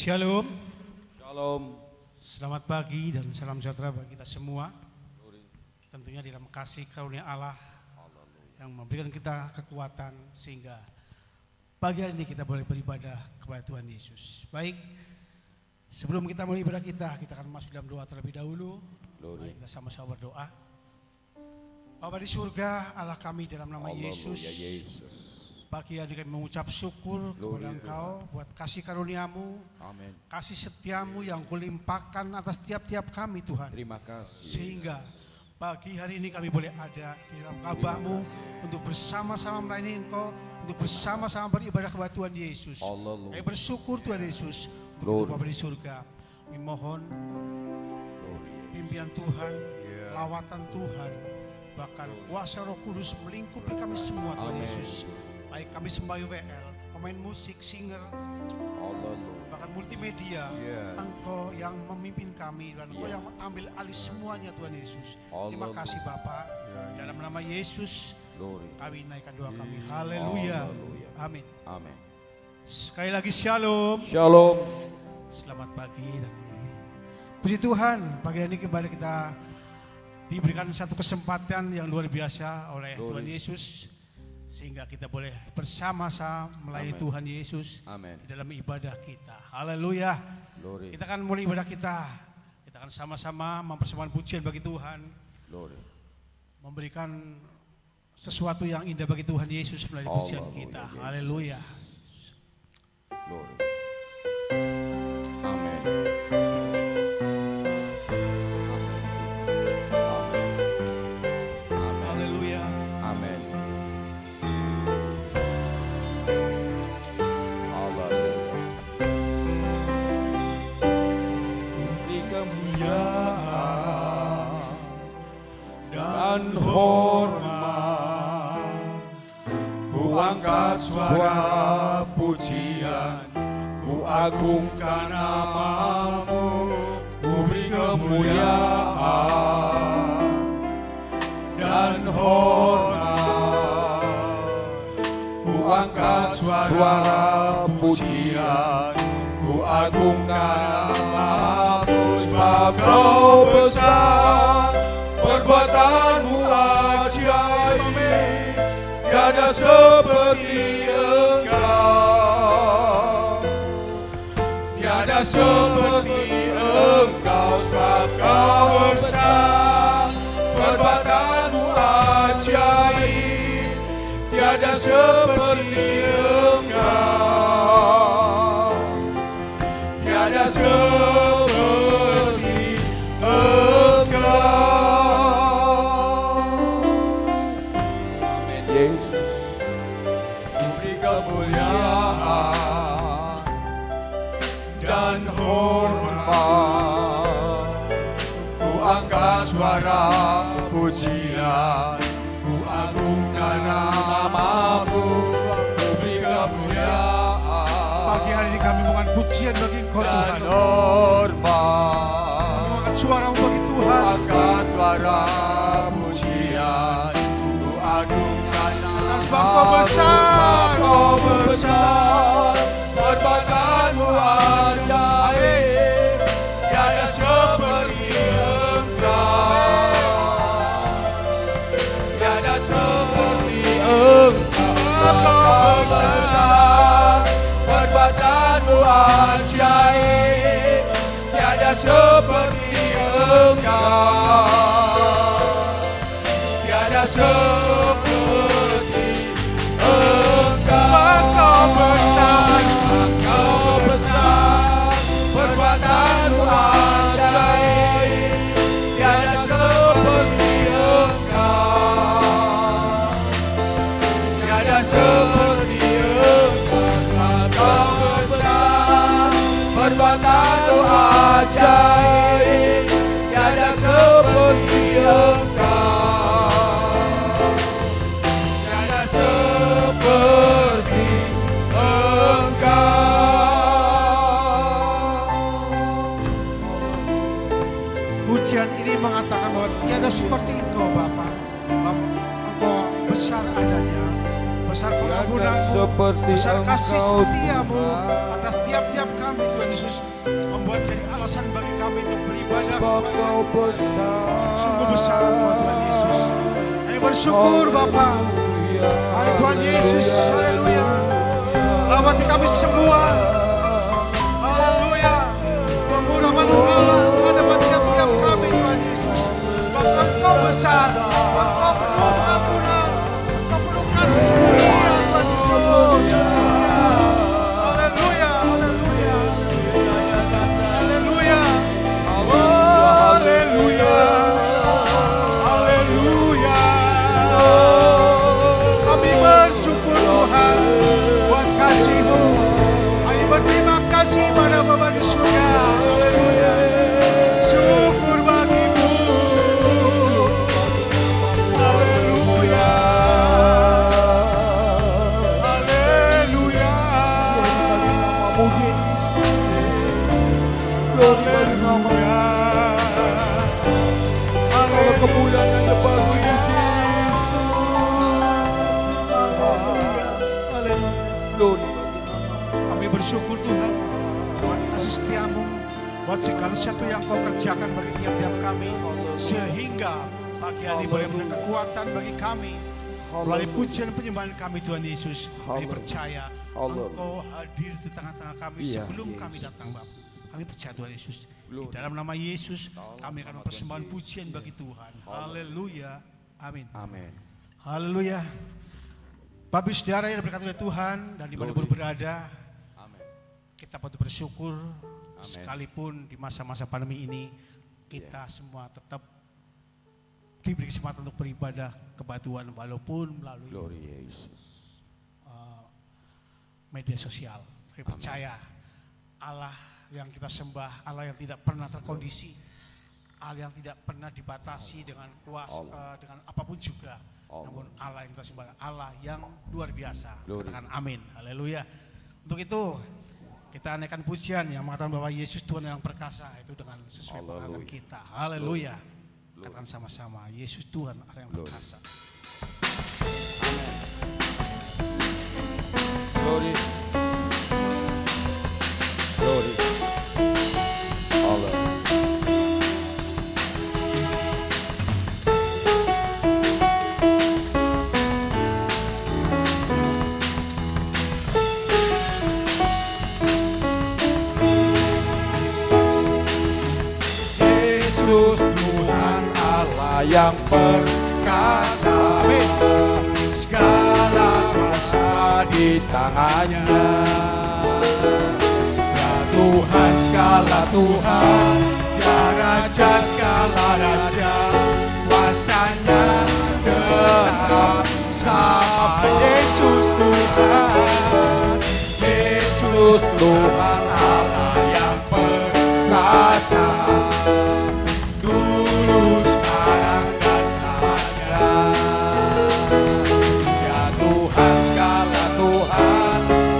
Shalom. Shalom. Selamat pagi dan salam sejahtera bagi kita semua. Tentunya dalam kasih karunia Allah yang memberikan kita kekuatan sehingga pagi hari ini kita boleh beribadah kepada Tuhan Yesus. Baik, sebelum kita mulai ibadah kita akan masuk dalam doa terlebih dahulu. Mari kita sama-sama berdoa. Bapa di surga, Allah kami dalam nama Yesus. Pagi hari kami mengucap syukur kepada Engkau buat kasih karuniamu, Amin. kasih setiamu yang kulimpahkan atas tiap-tiap kami Tuhan. Terima kasih. Sehingga pagi hari ini kami boleh ada di dalam kabah-Mu untuk bersama-sama melayani Engkau, untuk bersama-sama beribadah kepada Tuhan Yesus. Kami bersyukur Tuhan Yesus untuk Bapa di surga. Kami mohon pimpinan Tuhan, lawatan Tuhan, bahkan kuasa Roh Kudus melingkupi kami semua Tuhan Yesus. Baik kami sembah WL, pemain musik, singer, bahkan multimedia, Engkau yang memimpin kami dan Engkau yang mengambil alih semuanya Tuhan Yesus. Terima kasih Bapa. Dalam nama Yesus kami naikkan doa kami. Haleluya. Amin. Amin. Sekali lagi shalom. Shalom. Selamat pagi dan puji Tuhan, pagi hari ini kembali kita diberikan satu kesempatan yang luar biasa oleh Tuhan Yesus sehingga kita boleh bersama-sama melayani Tuhan Yesus di dalam ibadah kita. Haleluya. Kita akan mulai ibadah kita. Kita akan sama-sama mempersembahkan pujian bagi Tuhan. Memberikan sesuatu yang indah bagi Tuhan Yesus melalui pujian kita. Haleluya. Amin. Dan hormat, ku angkat suara pujian, ku agungkan namamu, ku beri kemuliaan dan hormat, ku angkat suara pujian, ku agungkan namamu, sebab Kau besar, perbuatanmu ajaib, tiada seperti Engkau, tiada seperti Engkau, sebab Kau besar, perbuatanmu ajaib, tiada seperti Engkau, tiada seperti Engkau. Dan hormat, ku angkat suara pujian, ku agungkan namamu, ku beri kemuliaan. Pagi hari ini kami mohon pujian bagi Engkau Tuhan. Dan hormat, kami angkat suara bagi Tuhan. Angkat suara pujian, ku agungkan namamu, sebab Kau besar, Kau besar, perbuatanmu ajaib, tiada seperti Engkau, tiada seperti Engkau. Kau besar, perbuatanmu ajaib, tiada seperti Engkau, tiada seperti Engkau. Kau besar, perbuatanmu ajaib, tiada seperti Engkau, tiada seperti Engkau. Kau besar, perbuatanmu ajaib, tiada seperti Engkau, tiada seperti Engkau. Pujian ini mengatakan bahwa tiada seperti Engkau Bapa. Engkau besar adanya, besar pengampunan-Mu, seperti besar kasih Engkau, setia-Mu Tuhan. atas tiap-tiap kami Tuhan Yesus, membuat jadi alasan bagi kami untuk beribadah. Sebab Kau besar. Sungguh besar Engkau Tuhan Yesus. Kami bersyukur Bapa. Hai Tuhan Yesus, haleluya. Lawati kami semua. Haleluya. Pemurahan Allah ada pada tiap-tiap kami Tuhan Yesus. Bapa Engkau besar, Engkau penuh pengampunan, Engkau penuh kasih setia Tuhan Yesus. Haleluya, haleluya. Haleluya. Haleluya. Haleluya. Kami bersyukur Tuhan buat kasih-Mu. Kami berterima kasih pada Bapa di surga. Haleluya. Syukur bagi-Mu. Haleluya. Haleluya. Haleluya. Segala kemuliaan yang bagi Yesus. Kami bersyukur Tuhan buat kasih setia-Mu, buat segala sesuatu yang Kau kerjakan bagi tiap-tiap kami, sehingga pagi hari boleh memberi kekuatan bagi kami. Melalui pujian penyembahan kami Tuhan Yesus, kami percaya Engkau hadir di tengah-tengah kami sebelum kami datang Bapa. Kami percaya Tuhan Yesus. Di dalam nama Yesus kami akan mempersembahkan pujian bagi Tuhan. Haleluya. Amin. Amin. Haleluya. Bapak saudara yang diberkati oleh Tuhan dan dimanapun berada, kita patut bersyukur sekalipun di masa-masa pandemi ini kita semua tetap diberi kesempatan untuk beribadah kepada Tuhan walaupun melalui media sosial. Saya percaya Allah yang kita sembah, Allah yang tidak pernah terkondisi, Allah yang tidak pernah dibatasi dengan kuasa, dengan apapun juga. Namun Allah yang kita sembah, Allah yang luar biasa. Katakan amin, haleluya. Untuk itu kita naikkan pujian yang mengatakan bahwa Yesus Tuhan yang perkasa, itu dengan sesuai pengalaman kita. Haleluya. Katakan sama-sama, Yesus Tuhan Allah yang perkasa. Glory. Glory. Allah. Yesus Tuhan Allah yang perkasa, segala kuasa di tangannya. Tuhan segala Tuhan, ya Raja segala Raja, kuasanya tetap sama. Yesus Tuhan, Yesus Tuhan Allah yang perkasa, dulu sekarang dan selamanya. Ya Tuhan segala Tuhan,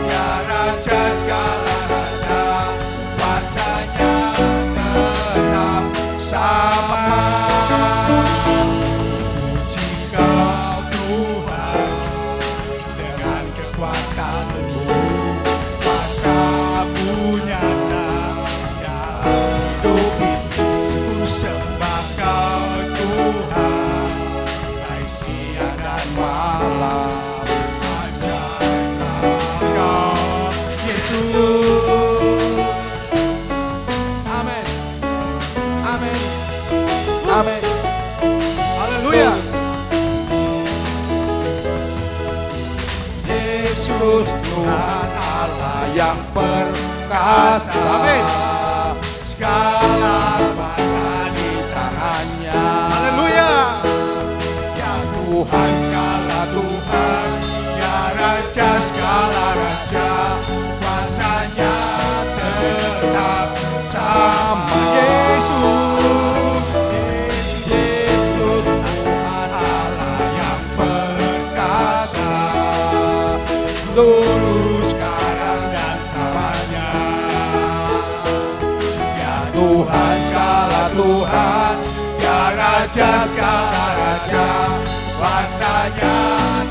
ya Raja segala Raja, kuasanya tetap sama. Puji Kau Tuhan dengan kekuatan-Mu, kuasa-Mu nyata ya hidup ini. Ku sembah Kau Tuhan, baik siang dan malam. Ajaiblah Kau Yesus. Amin. Amin. Amin. Haleluya. Yesus Tuhan Allah yang perkasa, Amin. segala kuasa di tangannya. Haleluya. Ya Tuhan segala Tuhan, ya Raja segala Raja, kuasanya tetap sama. Yesus, Yesus Tuhan Allah yang perkasa, dulu sekarang dan selamanya. Ya Tuhan segala Tuhan, ya Raja segala Raja, kuasanya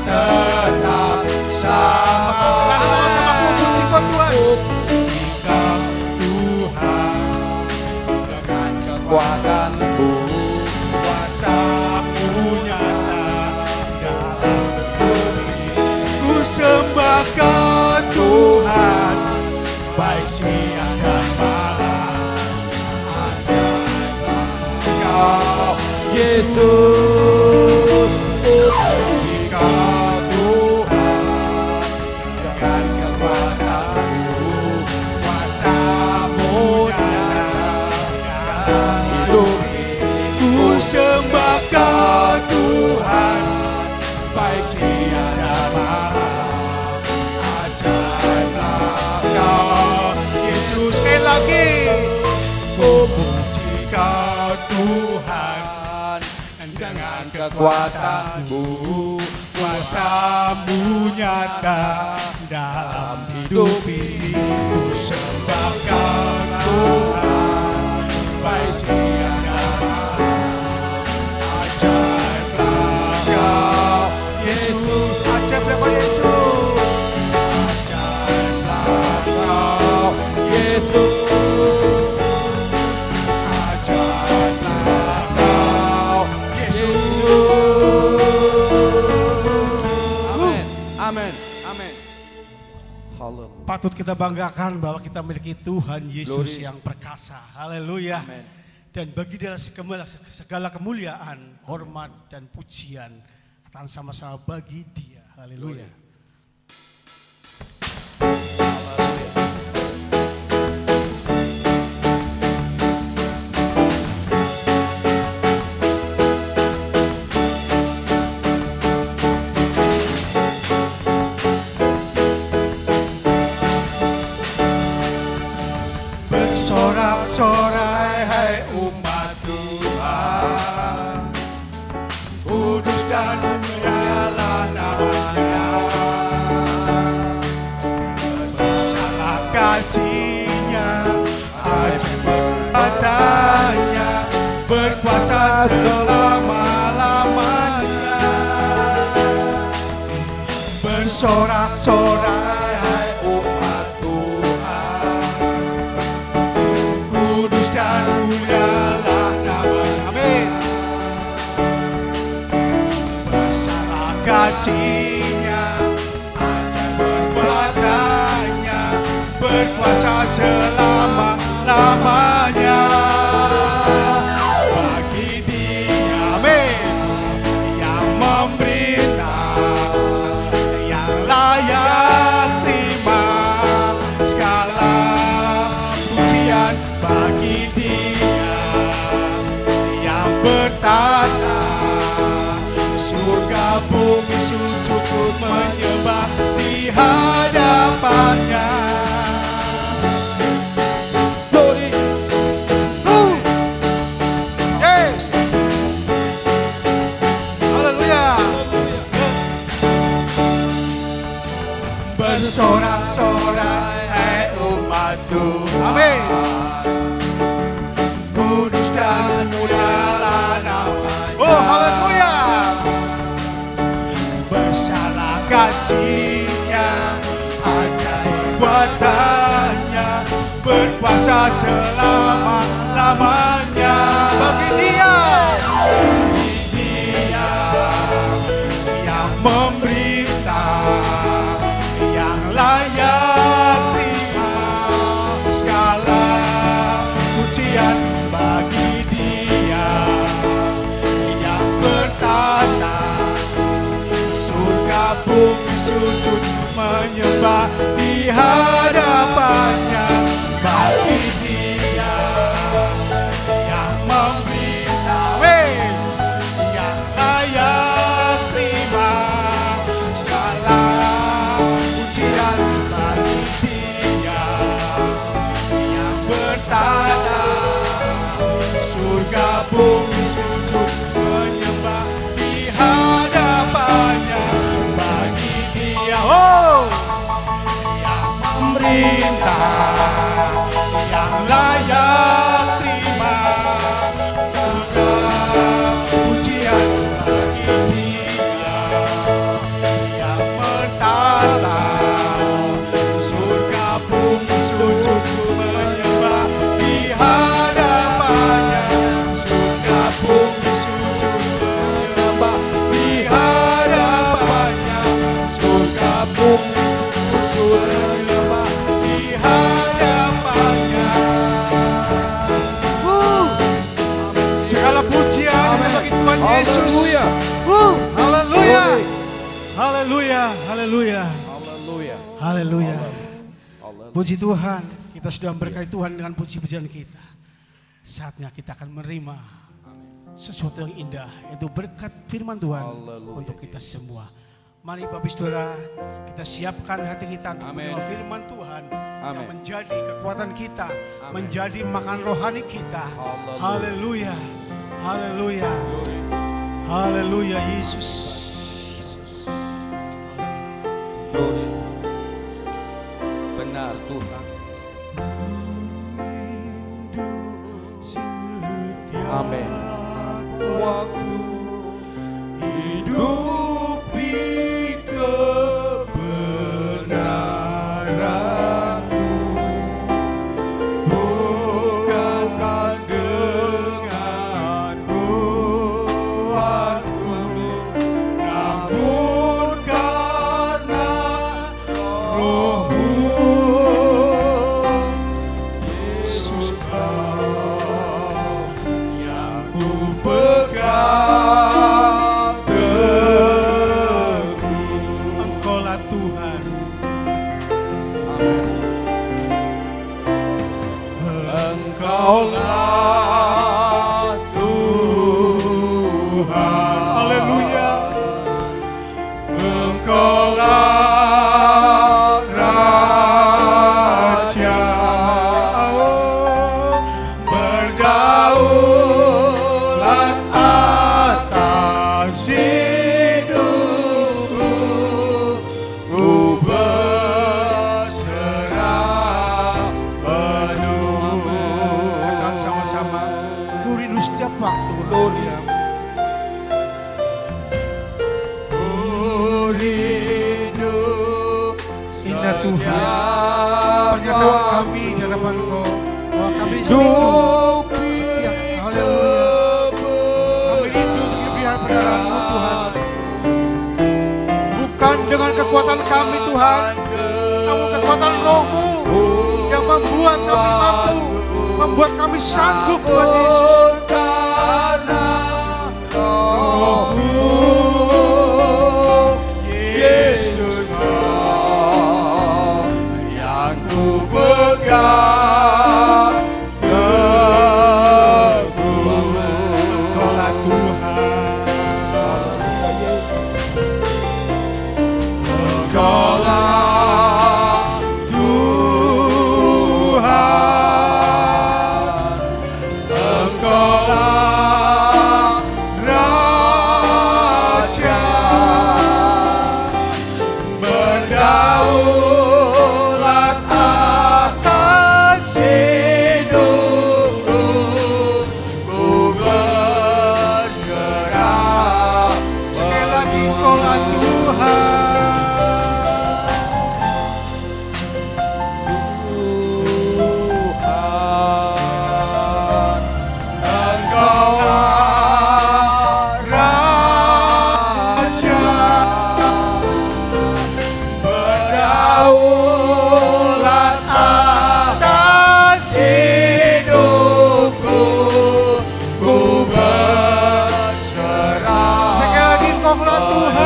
tetap Sama-sama puji kau Tuhan. Jika Tuhan dengan kekuatanmu, kuasa-Mu nyata dalam bumi. Ku sembahkan Tuhan, baik siang dan malam. Kau Yesus, jika Tuhan dengan kekuatanmu, kuasa-Mu nyata hidup ini. ku sembahkan Tuhan, Baik siang dan malam, ajaiblah Kau. Yesus. Sekali lagi, Ku puji Kau Tuhan, dengan kekuatanmu, kuasa-Mu nyata dalam hidup ini. Ku sembahkan Tuhan, baik siang dan malam. Ajaiblah Kau, Yesus. Ajaiblah Kau, Yesus. Ajaiblah Kau, Yesus. Ajaiblah Kau, Yesus. Amin, amin, amin. Haleluya. Patut kita banggakan bahwa kita memiliki Tuhan Yesus Glory. yang perkasa. Haleluya. Amin. Dan bagi dia segala kemuliaan, hormat dan pujian akan sama-sama bagi dia. Haleluya. Bersorak-sorai hai umat Tuhan, kudus dan mulialah namanya. Bersalah kasih-Nya, ajaib adanya, berkuasa selama-lamanya. Bersorak-sorai hai umat Tuhan, kudus dan mulialah namanya. Amin. Bersalah kasih-Nya, ajaib perbuatannya, berkuasa selama-lamanya. Bagi Dia, amin, yang memerintah, yang layak terima segala pujian. Bagi Dia yang bertata, surga bumi sujud menyembah di hadapannya. Glory. Yes. Haleluya. Bersorak-sorai hai umat Tuhan, amin, kudus dan mulialah namanya. Oh haleluya. Bersalah kasih-Nya, ajaib buatannya, berkuasa selama-lamanya. Bagi Dia yang memerintah, yang layak terima segala pujian. Bagi Dia yang bertata, surga bumi sujud menyembah di hadapannya. Bagi Dia yang memerintah, amin, yang layak terima segala pujian. Bagi Dia yang bertata, surga bumi sujud menyembah di hadapannya. Bagi Dia, oh, yang memerintah, yang layak terima segala pujian. Bagi Dia yang bertata, Haleluya, haleluya, Haleluya. haleluya. Haleluya. Puji Tuhan, kita sudah memberkati Tuhan dengan puji-pujian kita. Saatnya kita akan menerima sesuatu yang indah, yaitu berkat firman Tuhan untuk kita semua. Mari Bapak Saudara, kita siapkan hati kita untuk menerima firman Tuhan yang menjadi kekuatan kita, menjadi makan rohani kita. Haleluya, haleluya, haleluya Yesus. Glory. Benar Tuhan. Amin. Waktu hidupi kebenaran-Mu, bukan dengan kuatku, namun karena Roh-Mu. Yesus yang ku pegang teguh. Engkaulah Tuhan. Engkaulah Tuhan. Haleluya. Engkaulah Raja. Berdaulat atas hidupku. Ku berserah penuh. Katakan sama-sama, ku rindu setiap waktu. Haleluya. Ku rindu Indah Tuhan, setiap pernyataan kami di hadapan Engkau bahwa kami rindu waktu setiap, haleluya, kami rindu untuk berada-Mu Tuhan. Bukan dengan kekuatan kami Tuhan, namun kekuatan Roh-Mu yang membuat kami mampu, membuat kami sanggup Tuhan Yesus. karena Roh-Mu, Yesus yang ku pegang teguh. Engkaulah Tuhan. Engkaulah Tuhan. Engkaulah Raja. Berdaulat atas hidupku. Ku berserah Sekali lagi Engkaulah Tuhan. Tuhan. Engkaulah Raja. Berdaulat atas hidupku. Ku berserah. Sekali lagi Engkaulah Tuhan.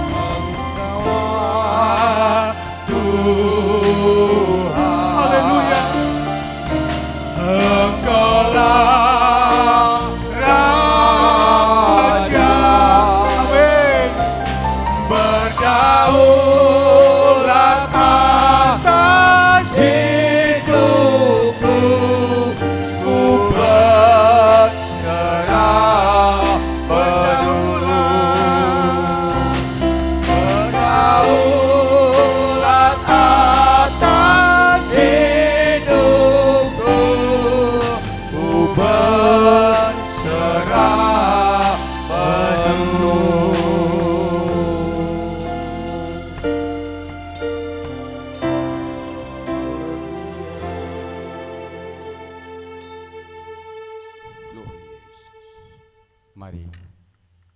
Engkaulah Tuhan. Haleluya. Engkaulah Raja. Amin. Berdaulat atas hidupku. Ku berserah penuh. Berdaulat atas hidupku. Ku berserah penuh. Mari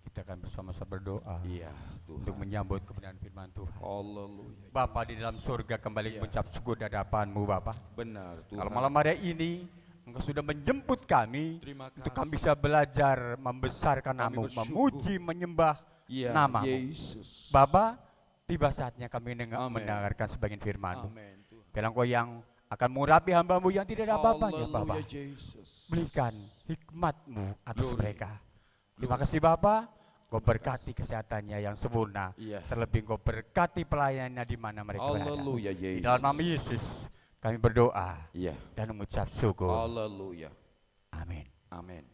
kita akan bersama-sama berdoa Iya, untuk menyambut kebenaran firman Tuhan. Haleluya. Bapa di dalam surga, kembali mengucap syukur di hadapan-Mu Bapa. Benar Tuhan. Kalau malam hari ini Engkau sudah menjemput kami Terima untuk kasih. kami bisa belajar membesarkan Kami Namu, bersyukur. memuji, menyembah Ya, namamu. Yesus. Bapa, tiba saatnya kami Amin. mendengarkan sebagian firman-Mu. Amin Tuhan. Biarlah Engkau yang akan mengurapi hamba-Mu yang tidak ada apa-apanya, Bapa. Haleluya, Yesus. Berikan hikmat-Mu atas Glory. mereka. Terima kasih Bapa. Engkau berkati kesehatannya yang sempurna. Iya. Terlebih Engkau berkati pelayanannya di mana mereka berada. Haleluya, Di Yesus. dalam nama Yesus kami berdoa Iya. dan mengucap syukur. Haleluya. Amin. Amin.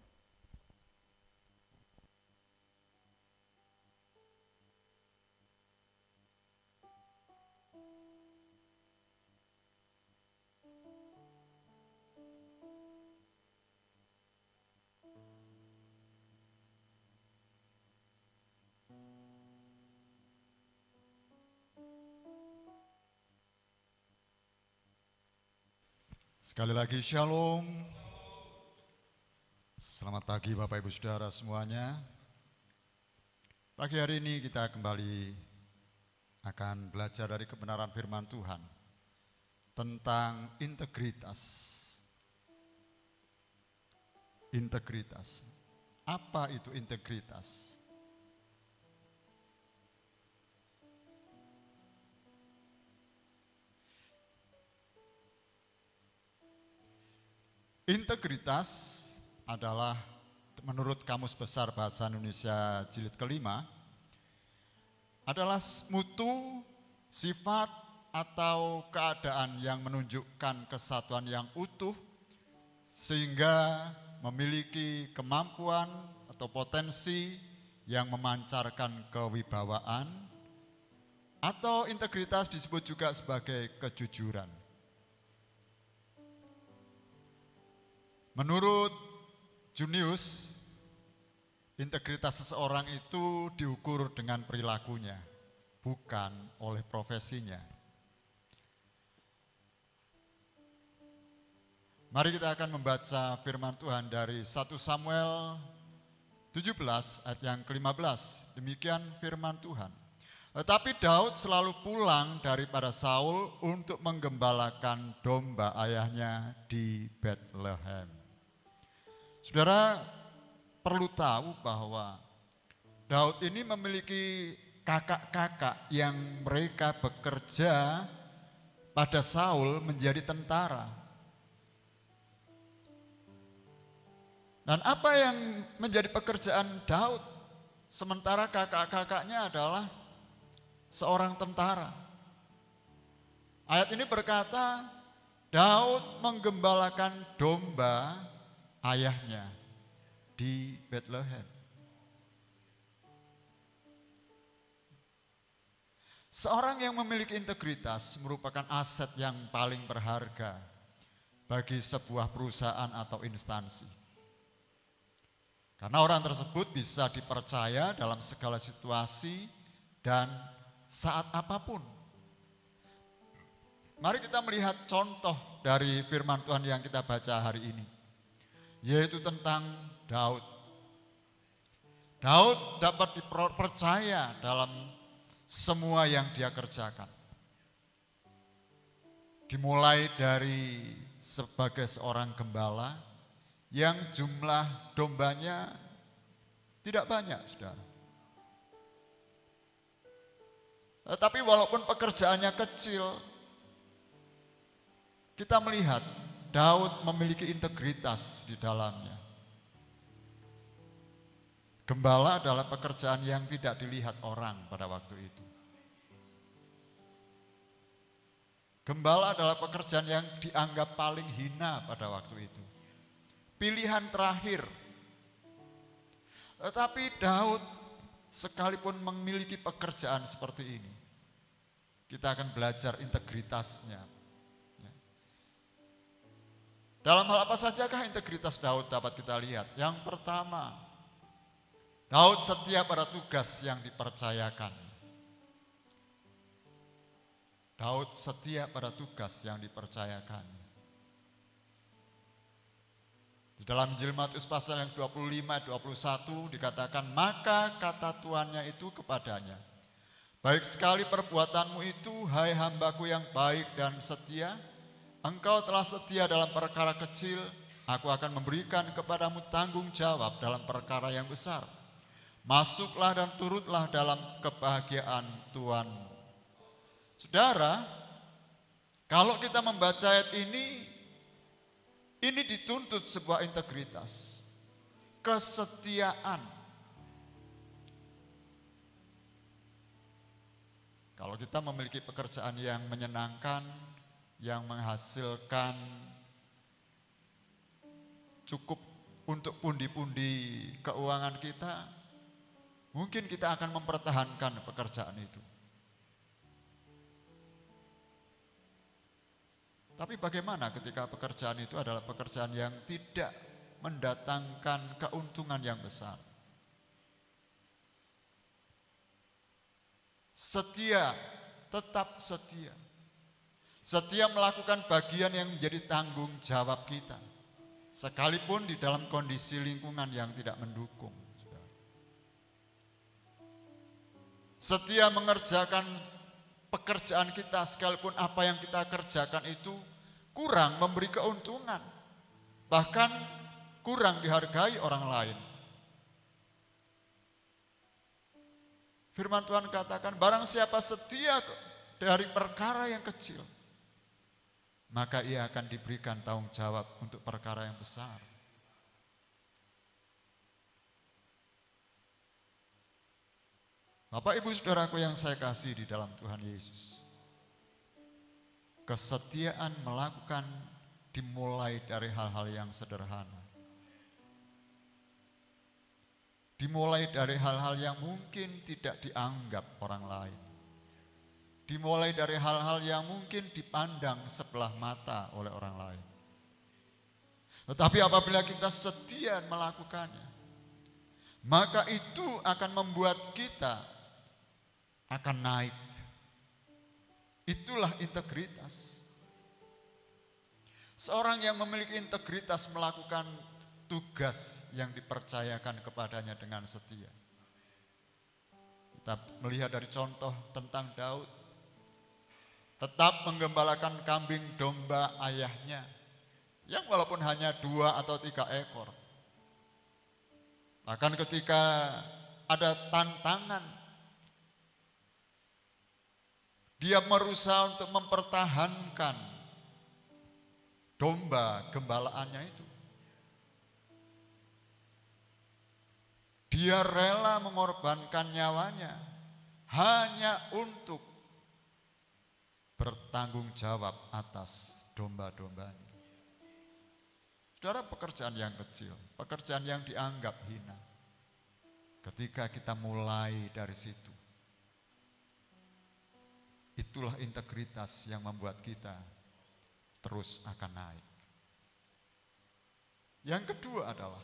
Sekali lagi shalom. Selamat pagi Bapak Ibu Saudara semuanya. Pagi hari ini kita kembali akan belajar dari kebenaran firman Tuhan tentang integritas. Integritas. Apa itu integritas? Integritas adalah menurut Kamus Besar Bahasa Indonesia Jilid kelima adalah mutu, sifat, atau keadaan yang menunjukkan kesatuan yang utuh sehingga memiliki kemampuan atau potensi yang memancarkan kewibawaan, atau integritas disebut juga sebagai kejujuran. Menurut Junius, integritas seseorang itu diukur dengan perilakunya, bukan oleh profesinya. Mari kita akan membaca firman Tuhan dari 1 Samuel 17 ayat yang ke-15. Demikian firman Tuhan. Tetapi Daud selalu pulang daripada Saul untuk menggembalakan domba ayahnya di Bethlehem. Saudara perlu tahu bahwa Daud ini memiliki kakak-kakak yang mereka bekerja pada Saul menjadi tentara. Dan apa yang menjadi pekerjaan Daud sementara kakak-kakaknya adalah seorang tentara. Ayat ini berkata, Daud menggembalakan domba ayahnya di Bethlehem. Seorang yang memiliki integritas merupakan aset yang paling berharga bagi sebuah perusahaan atau instansi. Karena orang tersebut bisa dipercaya dalam segala situasi dan saat apapun. Mari kita melihat contoh dari firman Tuhan yang kita baca hari ini, yaitu tentang Daud. Daud dapat dipercaya dalam semua yang dia kerjakan. Dimulai dari sebagai seorang gembala yang jumlah dombanya tidak banyak, saudara. Tetapi walaupun pekerjaannya kecil, kita melihat Daud memiliki integritas di dalamnya. Gembala adalah pekerjaan yang tidak dilihat orang pada waktu itu. Gembala adalah pekerjaan yang dianggap paling hina pada waktu itu. Pilihan terakhir. Tetapi Daud sekalipun memiliki pekerjaan seperti ini, kita akan belajar integritasnya. Dalam hal apa sajakah integritas Daud dapat kita lihat? Yang pertama, Daud setia pada tugas yang dipercayakan. Daud setia pada tugas yang dipercayakan. Di dalam Injil Matius pasal yang 25-21 dikatakan, maka kata tuannya itu kepadanya, baik sekali perbuatanmu itu, hai hambaku yang baik dan setia, engkau telah setia dalam perkara kecil, aku akan memberikan kepadamu tanggung jawab dalam perkara yang besar. Masuklah dan turutlah dalam kebahagiaan Tuhanmu. Saudara, kalau kita membaca ayat ini dituntut sebuah integritas, kesetiaan. Kalau kita memiliki pekerjaan yang menyenangkan, yang menghasilkan cukup untuk pundi-pundi keuangan kita, mungkin kita akan mempertahankan pekerjaan itu. Tapi bagaimana ketika pekerjaan itu adalah pekerjaan yang tidak mendatangkan keuntungan yang besar? Setia, tetap setia. Setia melakukan bagian yang menjadi tanggung jawab kita, sekalipun di dalam kondisi lingkungan yang tidak mendukung. Setia mengerjakan pekerjaan kita sekalipun apa yang kita kerjakan itu kurang memberi keuntungan, bahkan kurang dihargai orang lain. Firman Tuhan katakan, barang siapa setia dari perkara yang kecil, maka ia akan diberikan tanggung jawab untuk perkara yang besar. Bapak Ibu Saudaraku yang saya kasih di dalam Tuhan Yesus, kesetiaan melakukan dimulai dari hal-hal yang sederhana. Dimulai dari hal-hal yang mungkin tidak dianggap orang lain. Dimulai dari hal-hal yang mungkin dipandang sebelah mata oleh orang lain. Tetapi apabila kita setia melakukannya, maka itu akan membuat kita akan naik. Itulah integritas. Seorang yang memiliki integritas melakukan tugas yang dipercayakan kepadanya dengan setia. Kita melihat dari contoh tentang Daud, tetap menggembalakan kambing domba ayahnya, yang walaupun hanya 2 atau 3 ekor. Bahkan ketika ada tantangan, dia berusaha untuk mempertahankan domba gembalaannya itu. Dia rela mengorbankan nyawanya hanya untuk bertanggung jawab atas domba-dombanya. Saudara, pekerjaan yang kecil, pekerjaan yang dianggap hina, ketika kita mulai dari situ, itulah integritas yang membuat kita terus akan naik. Yang kedua adalah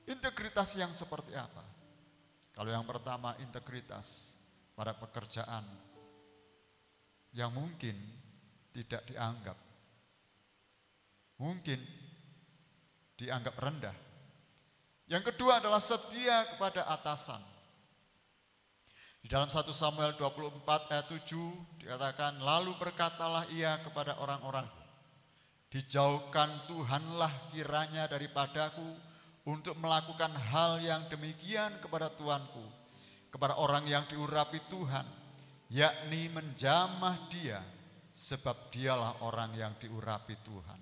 integritas yang seperti apa? Kalau yang pertama integritas pada pekerjaan yang mungkin tidak dianggap, mungkin dianggap rendah. Yang kedua adalah setia kepada atasan. Di dalam 1 Samuel 24 ayat 7 dikatakan, lalu berkatalah ia kepada orang-orang, dijauhkan Tuhanlah kiranya daripadaku untuk melakukan hal yang demikian kepada Tuanku, kepada orang yang diurapi Tuhan, yakni menjamah dia, sebab dialah orang yang diurapi Tuhan.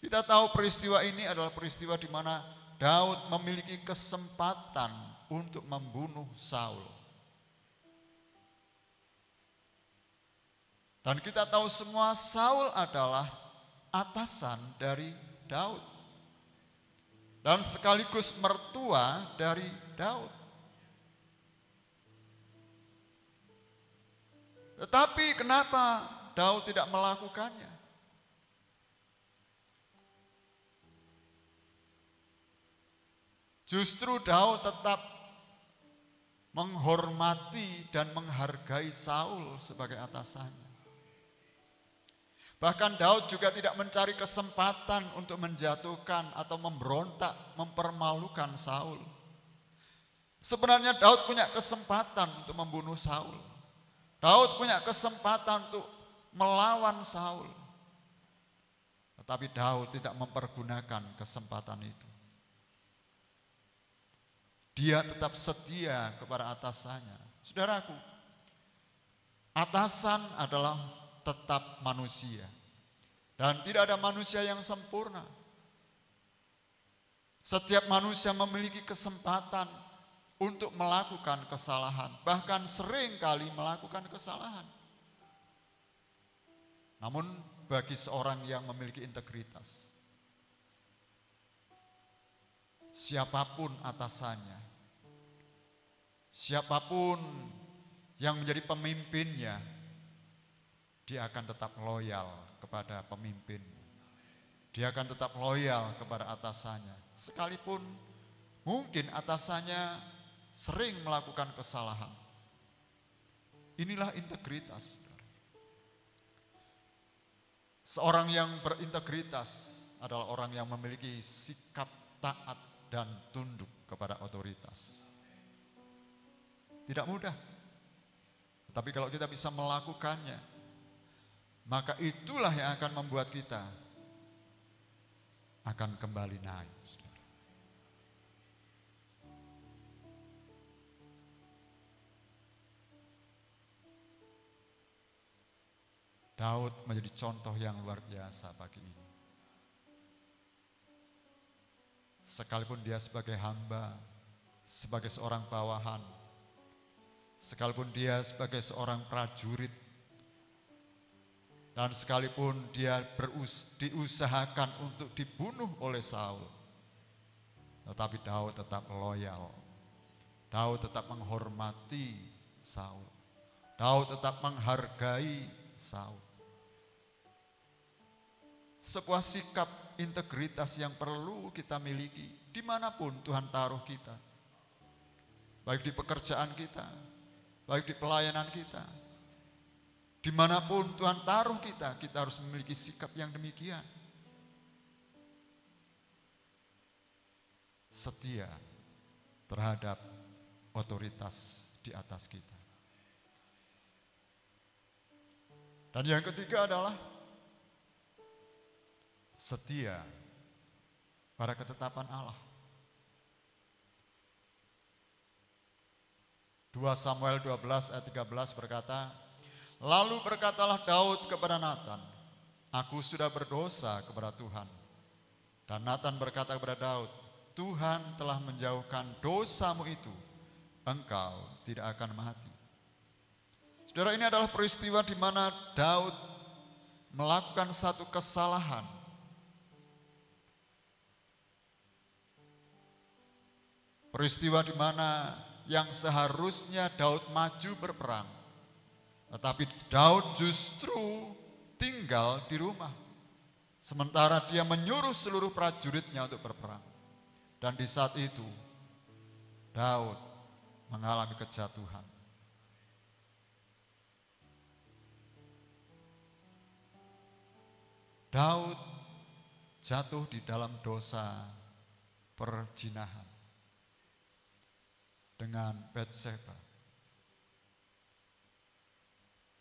Kita tahu peristiwa ini adalah peristiwa di mana Daud memiliki kesempatan untuk membunuh Saul. Dan kita tahu semua Saul adalah atasan dari Daud. Dan sekaligus mertua dari Daud. Tetapi kenapa Daud tidak melakukannya? Justru Daud tetap menghormati dan menghargai Saul sebagai atasannya. Bahkan Daud juga tidak mencari kesempatan untuk menjatuhkan atau memberontak, mempermalukan Saul. Sebenarnya Daud punya kesempatan untuk membunuh Saul. Daud punya kesempatan untuk melawan Saul. Tetapi Daud tidak mempergunakan kesempatan itu. Dia tetap setia kepada atasannya. Saudaraku, atasan adalah tetap manusia. Dan tidak ada manusia yang sempurna. Setiap manusia memiliki kesempatan untuk melakukan kesalahan. Bahkan sering kali melakukan kesalahan. Namun bagi seorang yang memiliki integritas, siapapun atasannya, siapapun yang menjadi pemimpinnya, dia akan tetap loyal kepada pemimpin. Dia akan tetap loyal kepada atasannya. Sekalipun mungkin atasannya sering melakukan kesalahan. Inilah integritas. Seorang yang berintegritas adalah orang yang memiliki sikap taat dan tunduk kepada otoritas. Tidak mudah. Tapi kalau kita bisa melakukannya, maka itulah yang akan membuat kita akan kembali naik. Daud menjadi contoh yang luar biasa pagi ini. Sekalipun dia sebagai hamba, sebagai seorang bawahan, sekalipun dia sebagai seorang prajurit, dan sekalipun dia diusahakan untuk dibunuh oleh Saul, tetapi Daud tetap loyal. Daud tetap menghormati Saul. Daud tetap menghargai Saul. Sebuah sikap integritas yang perlu kita miliki dimanapun Tuhan taruh kita. Baik di pekerjaan kita, baik di pelayanan kita. Dimanapun Tuhan taruh kita, kita harus memiliki sikap yang demikian. Setia terhadap otoritas di atas kita. Dan yang ketiga adalah setia pada ketetapan Allah. 2 Samuel 12 ayat 13 berkata, lalu berkatalah Daud kepada Natan, aku sudah berdosa kepada Tuhan. Dan Natan berkata kepada Daud, Tuhan telah menjauhkan dosamu itu, engkau tidak akan mati. Saudara, ini adalah peristiwa di mana Daud melakukan satu kesalahan. Peristiwa di mana yang seharusnya Daud maju berperang, tetapi Daud justru tinggal di rumah. Sementara dia menyuruh seluruh prajuritnya untuk berperang. Dan di saat itu, Daud mengalami kejatuhan. Daud jatuh di dalam dosa perzinahan dengan Batseba.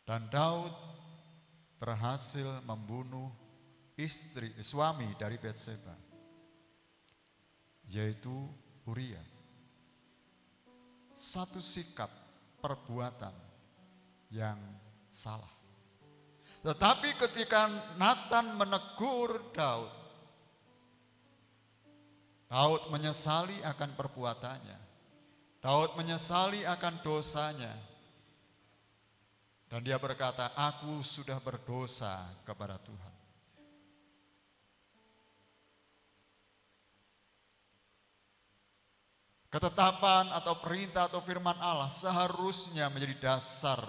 Dan Daud berhasil membunuh suami dari Batseba, yaitu Uria. Satu sikap perbuatan yang salah. Tetapi ketika Natan menegur Daud, Daud menyesali akan perbuatannya. Daud menyesali akan dosanya. Dan dia berkata, aku sudah berdosa kepada Tuhan. Ketetapan atau perintah atau firman Allah seharusnya menjadi dasar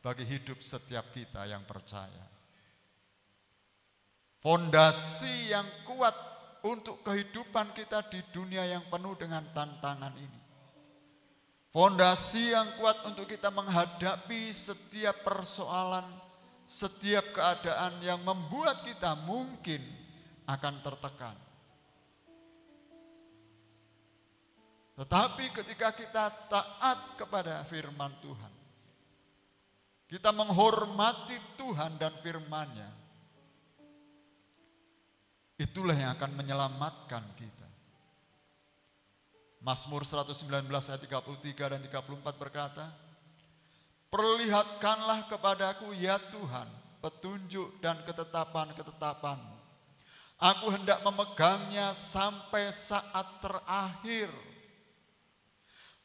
bagi hidup setiap kita yang percaya. Fondasi yang kuat untuk kehidupan kita di dunia yang penuh dengan tantangan ini. Fondasi yang kuat untuk kita menghadapi setiap persoalan, setiap keadaan yang membuat kita mungkin akan tertekan. Tetapi ketika kita taat kepada firman Tuhan, kita menghormati Tuhan dan firman-Nya, itulah yang akan menyelamatkan kita. Mazmur 119 ayat 33 dan 34 berkata, perlihatkanlah kepadaku ya Tuhan, petunjuk dan ketetapan-ketetapan-Mu. Aku hendak memegangnya sampai saat terakhir.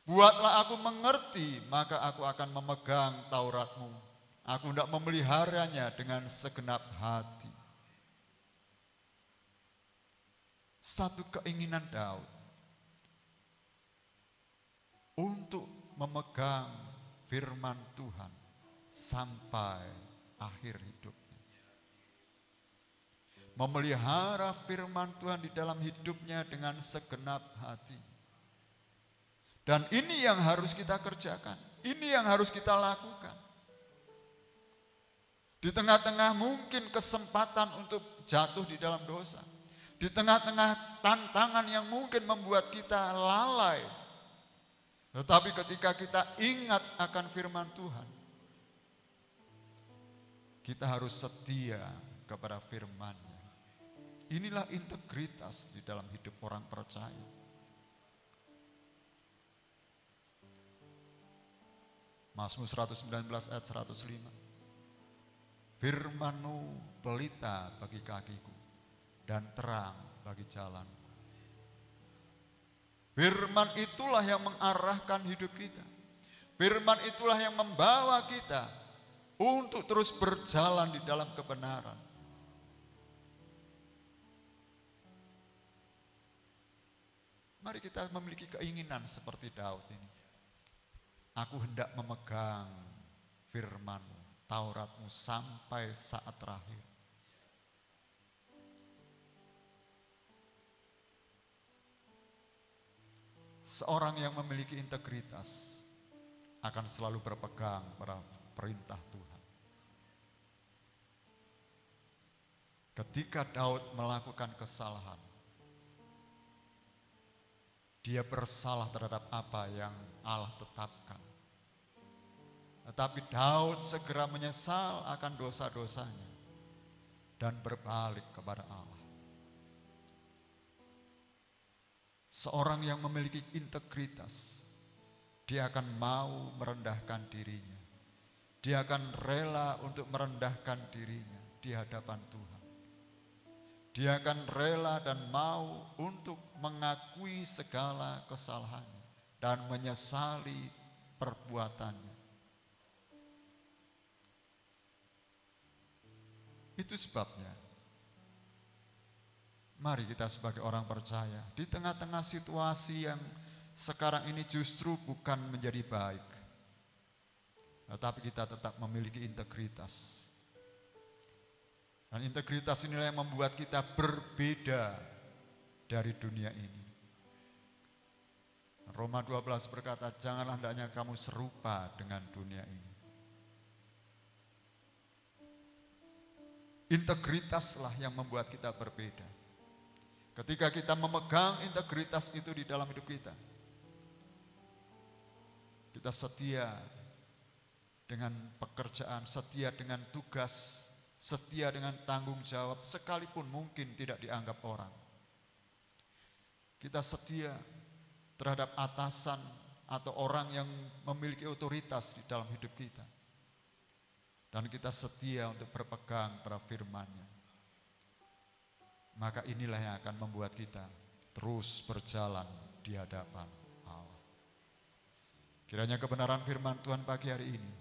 Buatlah aku mengerti, maka aku akan memegang Taurat-Mu. Aku hendak memeliharanya dengan segenap hati. Satu keinginan Daud untuk memegang firman Tuhan sampai akhir hidupnya. Memelihara firman Tuhan di dalam hidupnya dengan segenap hati. Dan ini yang harus kita kerjakan. Ini yang harus kita lakukan. Di tengah-tengah mungkin kesempatan untuk jatuh di dalam dosa. Di tengah-tengah tantangan yang mungkin membuat kita lalai. Tetapi ketika kita ingat akan firman Tuhan, kita harus setia kepada firman-Nya. Inilah integritas di dalam hidup orang percaya. Mazmur 119 ayat 105. Firman-Mu pelita bagi kakiku dan terang bagi jalanku. Firman itulah yang mengarahkan hidup kita. Firman itulah yang membawa kita untuk terus berjalan di dalam kebenaran. Mari kita memiliki keinginan seperti Daud ini. Aku hendak memegang firman-Mu, Taurat-Mu sampai saat terakhir. Seorang yang memiliki integritas akan selalu berpegang pada perintah Tuhan. Ketika Daud melakukan kesalahan, dia bersalah terhadap apa yang Allah tetapkan. Tetapi Daud segera menyesal akan dosa-dosanya dan berbalik kepada Allah. Seorang yang memiliki integritas, dia akan mau merendahkan dirinya. Dia akan rela untuk merendahkan dirinya di hadapan Tuhan. Dia akan rela dan mau untuk mengakui segala kesalahannya dan menyesali perbuatannya. Itu sebabnya, mari kita sebagai orang percaya, di tengah-tengah situasi yang sekarang ini justru bukan menjadi baik, tetapi kita tetap memiliki integritas. Dan integritas inilah yang membuat kita berbeda dari dunia ini. Roma 12 berkata, janganlah hendaknya kamu serupa dengan dunia ini. Integritaslah yang membuat kita berbeda. Ketika kita memegang integritas itu di dalam hidup kita, kita setia dengan pekerjaan, setia dengan tugas, setia dengan tanggung jawab, sekalipun mungkin tidak dianggap orang. Kita setia terhadap atasan atau orang yang memiliki otoritas di dalam hidup kita. Dan kita setia untuk berpegang pada firman-Nya. Maka inilah yang akan membuat kita terus berjalan di hadapan Allah. Kiranya kebenaran firman Tuhan pagi hari ini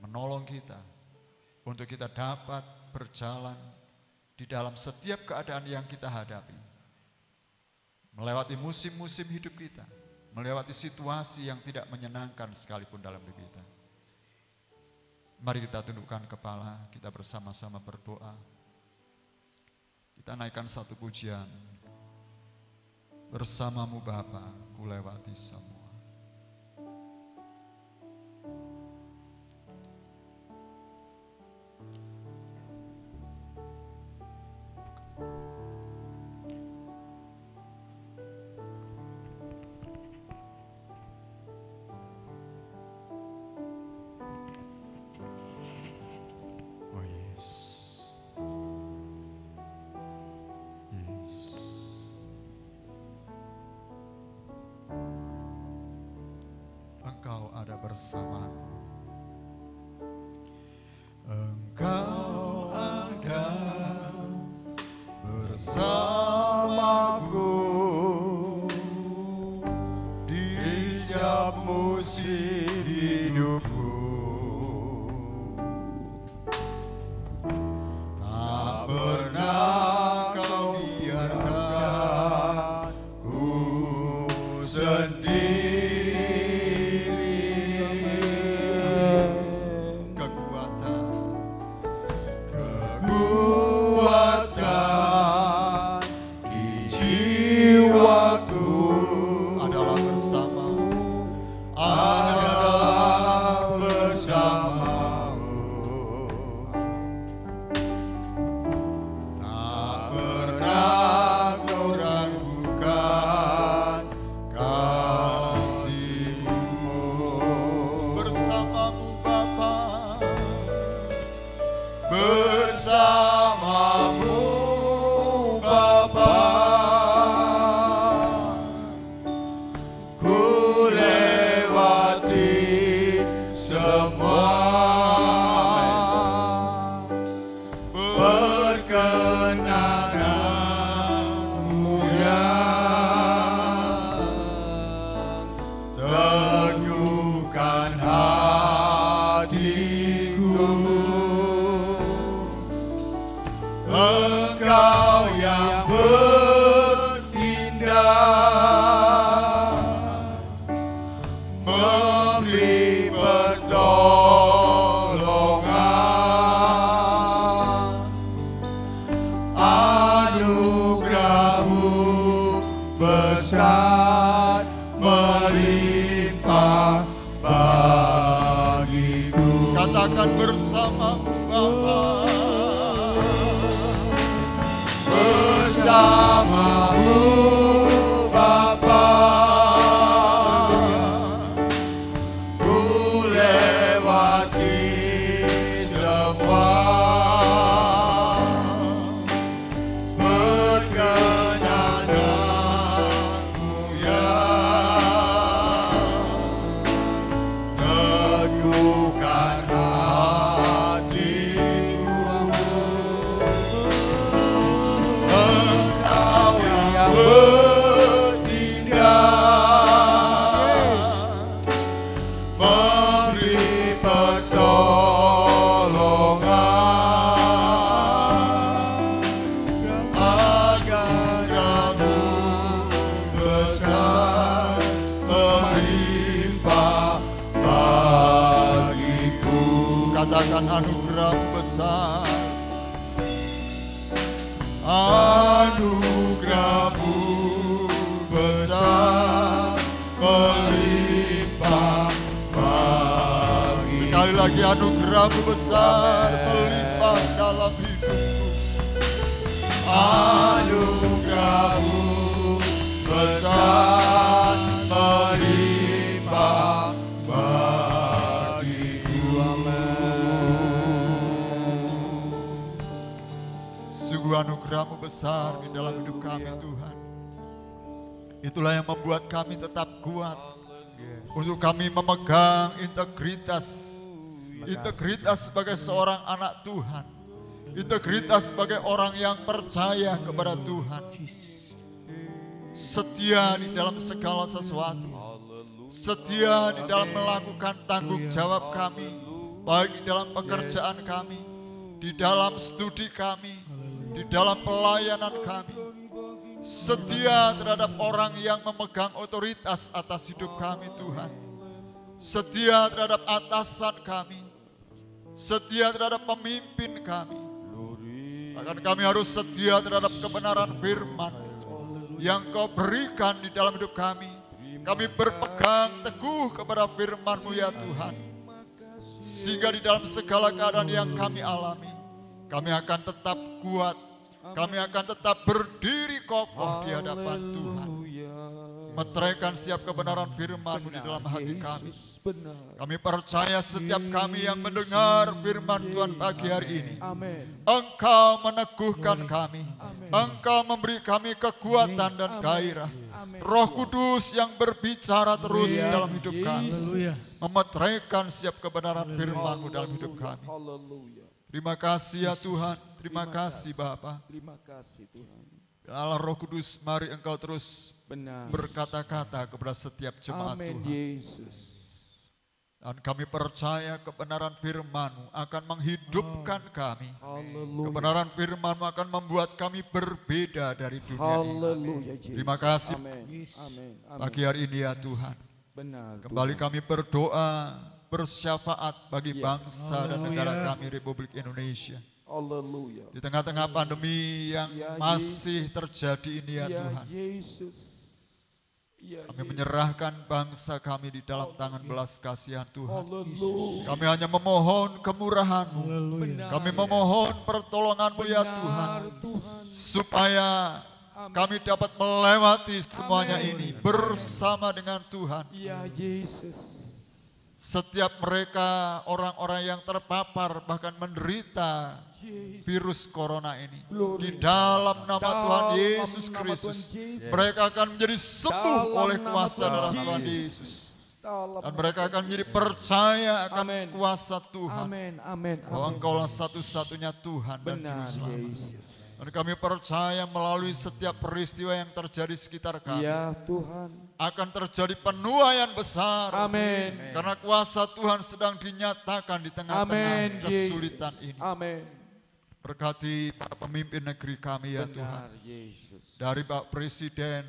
menolong kita untuk kita dapat berjalan di dalam setiap keadaan yang kita hadapi. Melewati musim-musim hidup kita, melewati situasi yang tidak menyenangkan sekalipun dalam hidup kita. Mari kita tundukkan kepala, kita bersama-sama berdoa. Kita naikkan satu pujian. Bersama-Mu Bapa, ku lewati semua. bersamaku. Engkau ada bersamaku di setiap musim hidupku. Tak pernah kau biarkan ku sendiri. Kekuatan di jiwaku adalah bersamamu. Tak pernah kau ragukan kasih-Mu. Bersamamu Bapa, bersamamu Bapa, ku lewati semua perkenanan-Mu yang teguhkan hatiku. Engkau yang bertindak, memberi pertolongan, anugerah-Mu besar melimpah bagiku. Katakan bersamamu Bapa, bersamamu Bapa, ku lewati semua perkenanan-Mu yang teguhkan hatiku. Engkau yang bertindak, memberi pertolongan, anugerah-Mu besar melimpah bagiku. Katakan anugerah-Mu besar, anugerah-Mu besar melimpah bagi. Sekali lagi anugerah-Mu besar melimpah dalam hidupku. Anugerah-Mu besar melimpah bagiku. Sungguh anugerah-Mu besar di dalam hidup kami Tuhan. Itulah yang membuat kami tetap kuat untuk kami memegang integritas sebagai seorang anak Tuhan, integritas sebagai orang yang percaya kepada Tuhan, setia di dalam segala sesuatu, setia di dalam melakukan tanggung jawab kami, baik di dalam pekerjaan kami, di dalam studi kami, di dalam pelayanan kami, setia terhadap orang yang memegang otoritas atas hidup kami Tuhan, setia terhadap atasan kami, setia terhadap pemimpin kami. Bahkan kami harus setia terhadap kebenaran firman yang Kau berikan di dalam hidup kami. Kami berpegang teguh kepada firman-Mu ya Tuhan, sehingga di dalam segala keadaan yang kami alami, kami akan tetap kuat, kami akan tetap berdiri kokoh di hadapan Tuhan. Meteraikan setiap kebenaran firman-Mu di dalam hati kami. Kami percaya setiap kami yang mendengar firman Tuhan pagi hari ini, Engkau meneguhkan kami, Engkau memberi kami kekuatan dan gairah, Roh Kudus yang berbicara terus di dalam hidup kami. Haleluya. Memeteraikan setiap kebenaran firman-Mu dalam hidup kami. Haleluya. Terima kasih ya Tuhan. Terima kasih Bapa. Terima kasih Tuhan. Allah Roh Kudus, mari Engkau terus Benar. berkata-kata kepada setiap jemaat Amin Tuhan. Yesus. Dan kami percaya kebenaran firman-Mu akan menghidupkan kami. Haleluya. Kebenaran firman-Mu akan membuat kami berbeda dari dunia ini. Haleluya Yesus. Terima kasih Amin. Amin. Amin. pagi hari ini ya Tuhan. Benar. Kembali Tuhan. kami berdoa, bersyafaat bagi Ya. bangsa dan negara kami Republik Indonesia. Haleluya. Di tengah-tengah pandemi yang Ya, masih Yesus. terjadi ini ya Ya Tuhan. Yesus. Ya Kami Yesus. menyerahkan bangsa kami di dalam tangan belas kasihan Tuhan. Haleluya. Kami hanya memohon kemurahan-Mu. Haleluya. Kami memohon pertolongan-Mu ya Tuhan. Benar Tuhan. Supaya kami dapat melewati semuanya ini bersama dengan Tuhan. Ya Yesus. Setiap mereka orang-orang yang terpapar bahkan menderita Yesus. virus corona ini. Glory. Di dalam nama Dalam Tuhan Yesus nama Kristus. Tuhan Yesus. Mereka akan menjadi sembuh Dalam oleh nama kuasa Tuhan darah Tuhan Yesus. Yesus. Dalam Dan nama mereka Tuhan akan menjadi Yesus. percaya akan Amin. kuasa Tuhan. Amin. Amin. Bahwa Amin. Engkaulah satu-satunya Tuhan dan Benar Juru Selamat. Yesus. Dan kami percaya melalui setiap peristiwa yang terjadi sekitar kami. Ya Tuhan. Akan terjadi penuaian besar. Amin. Karena kuasa Tuhan sedang dinyatakan di tengah-tengah Amin. kesulitan Yesus. ini. Amin. Berkati para pemimpin negeri kami ya Tuhan. Benar Yesus. Dari Pak Presiden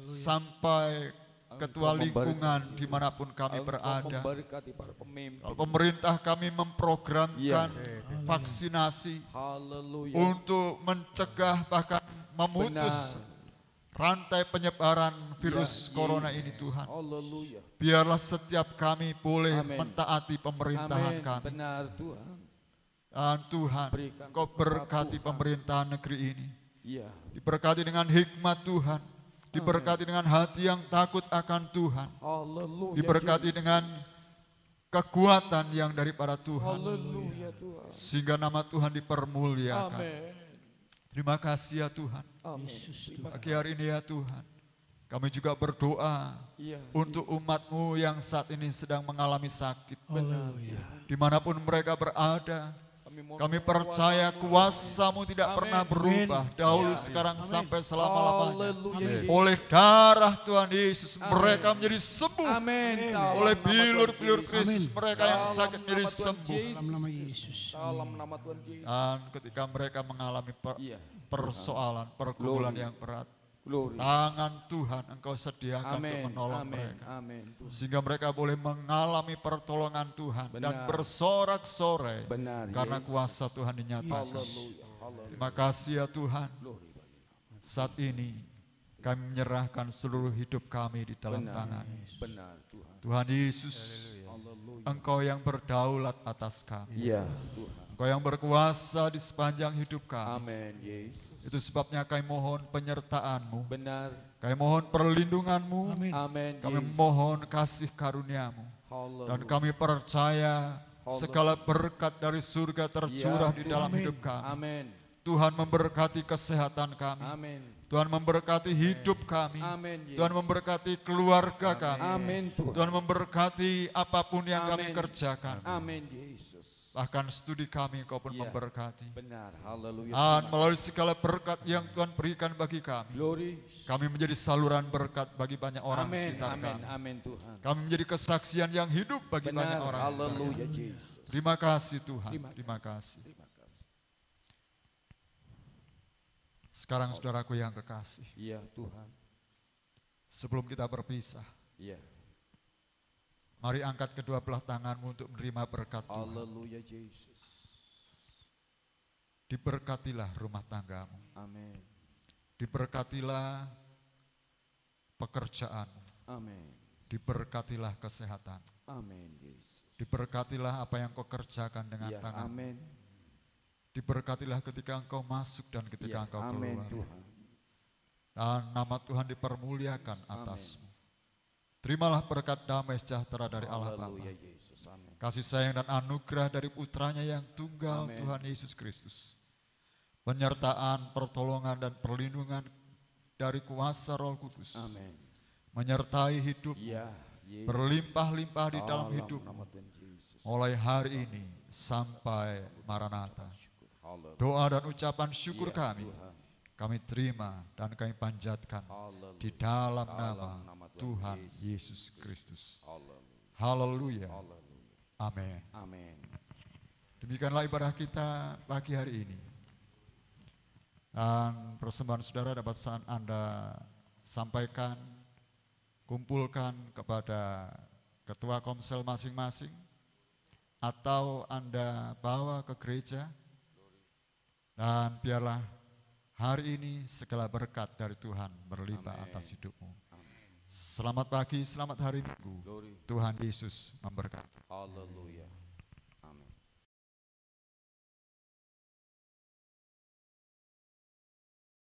sampai Ketua Engkau Lingkungan memberkati. dimanapun kami Engkau berada. memberkati para pemimpin. Kalau pemerintah kami memprogramkan Ya. vaksinasi Haleluya. untuk mencegah bahkan memutus rantai penyebaran virus Ya, corona Yesus. ini Tuhan. Haleluya. Biarlah setiap kami boleh Amin. mentaati pemerintahan Amin. kami. Benar Tuhan. Dan Tuhan, Berikan Kau kepada berkati Tuhan. pemerintahan negeri ini. Iya. Diberkati dengan hikmat Tuhan. Diberkati dengan hati yang takut akan Tuhan. Haleluya. Diberkati Yesus. dengan kekuatan yang daripada Tuhan. Haleluya Tuhan. Sehingga nama Tuhan dipermuliakan. Amin. Terima kasih ya Tuhan. Amin. Terima Pagi hari ini ya Tuhan. Kami juga berdoa Iya. untuk umat-Mu yang saat ini sedang mengalami sakit. Haleluya. Dimanapun mereka berada. mohon Kami percaya kuasa-Mu tidak Amin. pernah berubah. Dahulu, Ya. sekarang, Amin. sampai selama-lamanya. Haleluya. Yesus. Oleh darah Tuhan Yesus, Amin. mereka menjadi sembuh. Amin. Oleh Dalam nama bilur-bilur Tuhan Kristus, Yesus. mereka yang Dalam sakit menjadi nama Tuhan sembuh. Yesus. Dalam nama Yesus. Dalam nama Tuhan Yesus. Dan ketika mereka mengalami Iya. persoalan, pergumulan Glory. yang berat, Glory. tangan Tuhan Engkau sediakan untuk Amin. menolong Amin. mereka. Amin. Tuhan. Sehingga mereka boleh mengalami pertolongan Tuhan dan Benar. bersorak-sorai Benar. karena Yesus. kuasa Tuhan dinyatakan. Haleluya. Haleluya. Terima kasih ya Tuhan. Glory. Saat ini kami menyerahkan seluruh hidup kami di dalam Benar. tangan. Benar Tuhan. Tuhan Yesus, Haleluya. Engkau yang berdaulat atas kami. Iya Tuhan. Engkau yang berkuasa di sepanjang hidup kami. Amin Yesus. Itu sebabnya kami mohon penyertaan-Mu. Benar. Kami mohon perlindungan-Mu. Amin. Amin. Kami Yesus. mohon kasih karunia-Mu. Haleluya. Dan kami percaya segala berkat dari surga tercurah Ya, di dalam Tuhan. hidup kami. Amin. Tuhan memberkati kesehatan kami. Amin. Tuhan memberkati hidup kami. Amin. Tuhan memberkati keluarga kami. Amin Tuhan. Tuhan memberkati apapun yang kami Amin. kerjakan. Amin Yesus. Bahkan studi kami Kau pun Ya. memberkati. Benar. Haleluya. Dan melalui segala berkat yang Tuhan berikan bagi kami, Glory. kami menjadi saluran berkat bagi banyak orang Amin. sekitar Amin. kami. Amin Tuhan. Kami menjadi kesaksian yang hidup bagi banyak Benar. orang sekitar kami. Haleluya Yesus. Terima kasih Tuhan. Terima Terima kasih. Terima kasih. Sekarang saudaraku yang kekasih, Iya Tuhan. sebelum kita berpisah, Iya. mari angkat kedua belah tanganmu untuk menerima berkat Tuhan. Haleluya Yesus. Diberkatilah rumah tanggamu. Amin. Diberkatilah pekerjaanmu. Amin. Diberkatilah kesehatan. Amin Yesus. Diberkatilah apa yang kau kerjakan dengan Ya, tangan. amin. Diberkatilah ketika engkau masuk dan ketika Ya, engkau amin keluar. Tuhan. Dan nama Tuhan dipermuliakan atasmu. Terimalah berkat damai sejahtera dari Allah Bapa. Haleluya Yesus. Amin. Kasih sayang dan anugerah dari putranya yang tunggal, Amin. Tuhan Yesus Kristus. Penyertaan, pertolongan dan perlindungan dari kuasa Roh Kudus. Amin. menyertai hidup, Ya, Yesus. berlimpah-limpah di dalam Dalam hidup nama Tuhan Yesus. mulai hari ini sampai Maranatha. Haleluya. Doa dan ucapan syukur Ya, kami Tuhan. terima dan kami panjatkan Haleluya. di dalam Dalam nama nama Tuhan Tuhan Yesus Kristus. Haleluya. Haleluya. Haleluya. Amin. Amin. Demikianlah ibadah kita pagi hari ini. Dan persembahan saudara dapat Anda sampaikan, kumpulkan kepada ketua komsel masing-masing, atau Anda bawa ke gereja, dan biarlah hari ini segala berkat dari Tuhan berlimpah Amin. atas hidupmu. Amin. Selamat pagi, selamat hari Minggu. Glory. Tuhan Yesus memberkati. Haleluya.